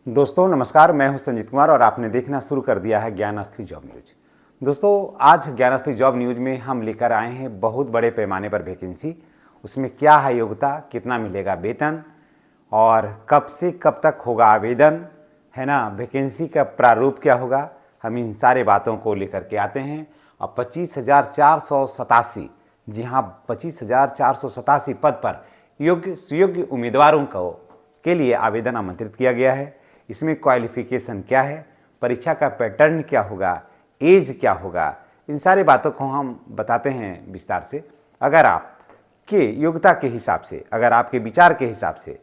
दोस्तों नमस्कार, मैं हूं संजीत कुमार और आपने देखना शुरू कर दिया है ज्ञान असली जॉब न्यूज। दोस्तों आज ज्ञान असली जॉब न्यूज में हम लेकर आए हैं बहुत बड़े पैमाने पर वैकेंसी। उसमें क्या है योग्यता, कितना मिलेगा वेतन और कब से कब तक होगा आवेदन, है ना, वैकेंसी का प्रारूप क्या होगा, हम इन सारे बातों को लेकर के आते हैं। और 25,487, जी हाँ 25,487 पद पर योग्य सुयोग्य उम्मीदवारों को के लिए आवेदन आमंत्रित किया गया है। इसमें क्वालिफिकेशन क्या है, परीक्षा का पैटर्न क्या होगा, एज क्या होगा, इन सारी बातों को हम बताते हैं विस्तार से। अगर आप के योग्यता के हिसाब से, अगर आपके विचार के हिसाब से,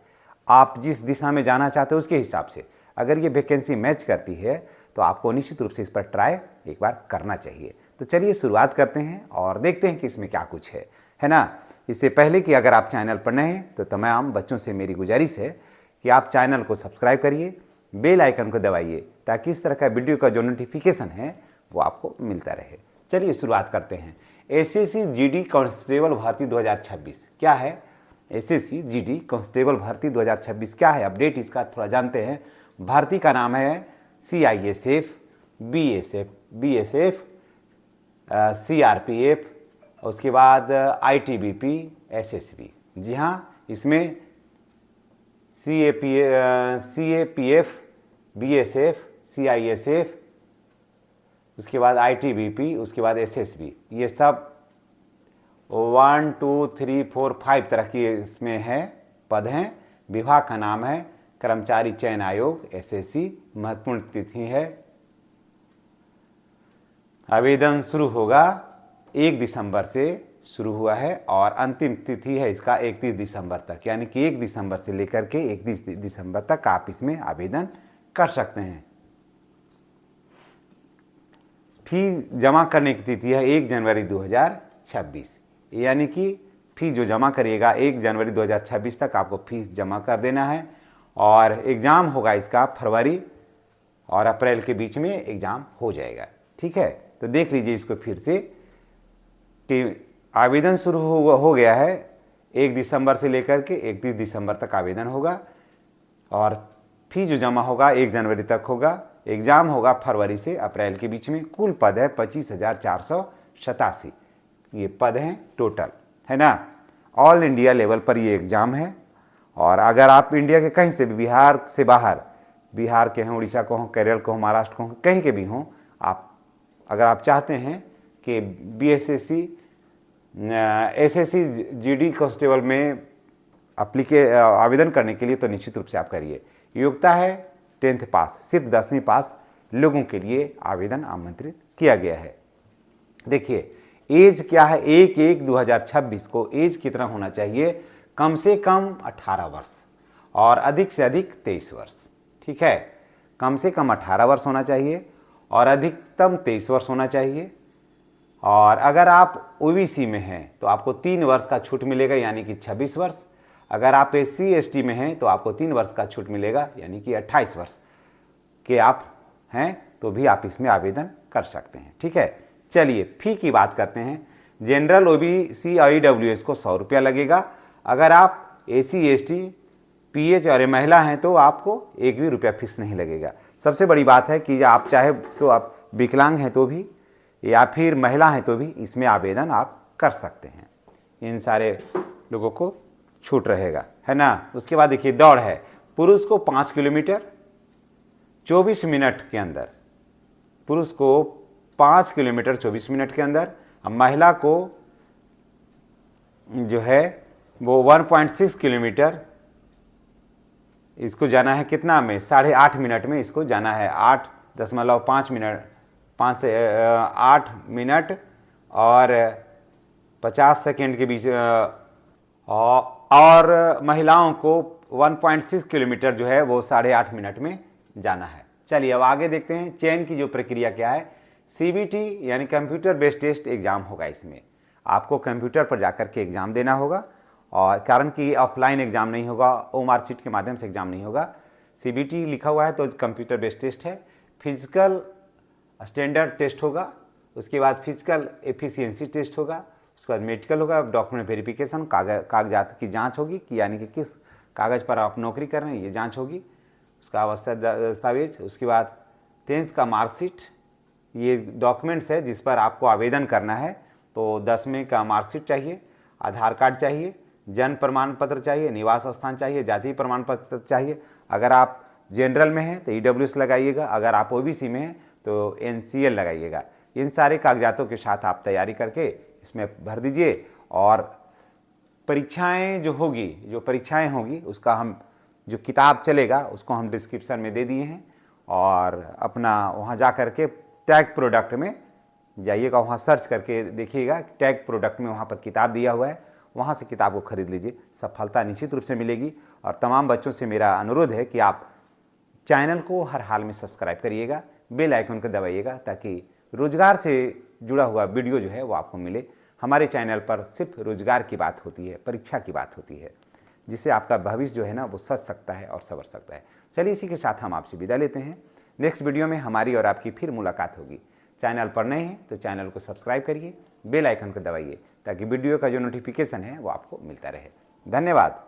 आप जिस दिशा में जाना चाहते हो उसके हिसाब से अगर ये वैकेंसी मैच करती है तो आपको निश्चित रूप से इस पर ट्राई एक बार करना चाहिए। तो चलिए शुरुआत करते हैं और देखते हैं कि इसमें क्या कुछ है ना। इससे पहले कि अगर आप चैनल पर नए हैं तो तमाम बच्चों से मेरी गुजारिश है कि आप चैनल को सब्सक्राइब करिए, बेल आइकन को दबाइए ताकि इस तरह का वीडियो का जो नोटिफिकेशन है वो आपको मिलता रहे। चलिए शुरुआत करते हैं। एसएससी जीडी कांस्टेबल भर्ती 2026 क्या है? एसएससी जीडी कांस्टेबल भर्ती 2026 क्या है? अपडेट इसका थोड़ा जानते हैं। भर्ती का नाम है सीआईएसएफ, बीएसएफ, सीआरपीएफ, उसके बाद आईटीबीपी, एसएसबी। जी हाँ, इसमें सीएपीएफ, बीएसएफ, सीआईएसएफ, उसके बाद आईटीबीपी, उसके बाद एसएसबी, ये सब 1 2 3 4 5 तरह की इसमें है पद हैं। विभाग का नाम है कर्मचारी चयन आयोग, एसएससी। महत्वपूर्ण तिथि है, आवेदन शुरू होगा 1 दिसंबर से शुरू हुआ है और अंतिम तिथि है इसका 31 दिसंबर तक, यानी कि 1 दिसंबर से लेकर के 31 दिसंबर तक आप इसमें आवेदन कर सकते हैं। फीस जमा करने की तिथि है 1 जनवरी 2026, यानी कि फीस जो जमा करिएगा 1 जनवरी 2026 तक आपको फीस जमा कर देना है। और एग्ज़ाम होगा इसका फरवरी और अप्रैल के बीच में एग्ज़ाम हो जाएगा। ठीक है, तो देख लीजिए इसको फिर से कि आवेदन शुरू हो गया है 1 दिसंबर से लेकर के 31 दिसंबर तक आवेदन होगा और फीस जो जमा होगा 1 जनवरी तक होगा। एग्ज़ाम होगा फरवरी से अप्रैल के बीच में। कुल पद है 25,487, ये पद हैं टोटल, है ना। ऑल इंडिया लेवल पर ये एग्ज़ाम है। और अगर आप इंडिया के कहीं से भी, बिहार से बाहर, बिहार के हों, उड़ीसा को हों, केरल को हों, महाराष्ट्र को हों, कहीं के भी हों, आप अगर आप चाहते हैं कि बीएसएससी एसएससी जीडी कांस्टेबल में आवेदन करने के लिए तो निश्चित रूप से आप करिए। योग्यता है 10th पास, सिर्फ 10वीं पास लोगों के लिए आवेदन आमंत्रित किया गया है। देखिए एज क्या है, 1/1/2026 को एज कितना होना चाहिए? कम से कम 18 वर्ष और अधिक से अधिक 23 वर्ष। ठीक है, कम से कम 18 वर्ष होना चाहिए और अधिकतम 23 वर्ष होना चाहिए। और अगर आप ओबीसी में हैं तो आपको 3 वर्ष का छूट मिलेगा, यानी कि 26 वर्ष। अगर आप एससी एसटी में हैं तो आपको 3 वर्ष का छूट मिलेगा, यानी कि 28 वर्ष के आप हैं तो भी आप इसमें आवेदन कर सकते हैं। ठीक है, चलिए फी की बात करते हैं। जनरल ओबीसी और ईडब्ल्यूएस को 100 रुपया लगेगा। अगर आप एससी एसटी पीएच और महिला हैं तो आपको 1 भी रुपया फीस नहीं लगेगा। सबसे बड़ी बात है कि आप चाहे तो आप विकलांग हैं तो भी या फिर महिला हैं तो भी इसमें आवेदन आप कर सकते हैं। इन सारे लोगों को छूट रहेगा, है ना। उसके बाद देखिए दौड़ है। पुरुष को 5 किलोमीटर 24 मिनट के अंदर, पुरुष को 5 किलोमीटर 24 मिनट के अंदर। अब महिला को जो है वो 1.6 किलोमीटर इसको जाना है कितना में, 8.5 मिनट में इसको जाना है। 8.5 मिनट, 5 से 8 मिनट और 50 सेकेंड के बीच। और महिलाओं को 1.6 किलोमीटर जो है वो 8.5 मिनट में जाना है। चलिए अब आगे देखते हैं चयन की जो प्रक्रिया क्या है। सीबीटी यानी कंप्यूटर बेस्ड टेस्ट एग्जाम होगा। इसमें आपको कंप्यूटर पर जाकर के एग्ज़ाम देना होगा और कारण कि ऑफलाइन एग्ज़ाम नहीं होगा, ओएमआर शीट के माध्यम से एग्ज़ाम नहीं होगा। सीबीटी लिखा हुआ है तो कंप्यूटर बेस्ड टेस्ट है। फिजिकल स्टैंडर्ड टेस्ट होगा, उसके बाद फिजिकल एफिशिएंसी टेस्ट होगा, उसके बाद मेडिकल होगा, डॉक्यूमेंट वेरिफिकेशन, कागजात की जांच होगी कि यानी कि किस कागज़ पर आप नौकरी कर रहे हैं ये जांच होगी। उसका आवश्यक दस्तावेज, उसके बाद 10th का मार्कशीट, ये डॉक्यूमेंट्स है जिस पर आपको आवेदन करना है। तो 10वीं का मार्कशीट चाहिए, आधार कार्ड चाहिए, जन्म प्रमाण पत्र चाहिए, निवास स्थान चाहिए, जाति प्रमाण पत्र चाहिए। अगर आप जनरल में हैं तो EWS लगाइएगा, अगर आप OBC में हैं तो NCL लगाइएगा। इन सारे कागजातों के साथ आप तैयारी करके इसमें भर दीजिए। और परीक्षाएं जो परीक्षाएं होगी उसका हम जो किताब चलेगा उसको हम डिस्क्रिप्शन में दे दिए हैं। और अपना वहाँ जा कर के टैग प्रोडक्ट में जाइएगा, वहाँ सर्च करके देखिएगा, टैग प्रोडक्ट में वहाँ पर किताब दिया हुआ है, वहाँ से किताब को खरीद लीजिए। सफलता निश्चित रूप से मिलेगी। और तमाम बच्चों से मेरा अनुरोध है कि आप चैनल को हर हाल में सब्सक्राइब करिएगा, बेल आइकन को दबाइएगा, ताकि रोजगार से जुड़ा हुआ वीडियो जो है वो आपको मिले। हमारे चैनल पर सिर्फ रोजगार की बात होती है, परीक्षा की बात होती है, जिससे आपका भविष्य जो है ना वो सज सकता है और संवर सकता है। चलिए इसी के साथ हम आपसे विदा लेते हैं। नेक्स्ट वीडियो में हमारी और आपकी फिर मुलाकात होगी। चैनल पर नए हैं तो चैनल को सब्सक्राइब करिए, बेल आइकन को दबाइए, ताकि वीडियो का जो नोटिफिकेशन है वो आपको मिलता रहे। धन्यवाद।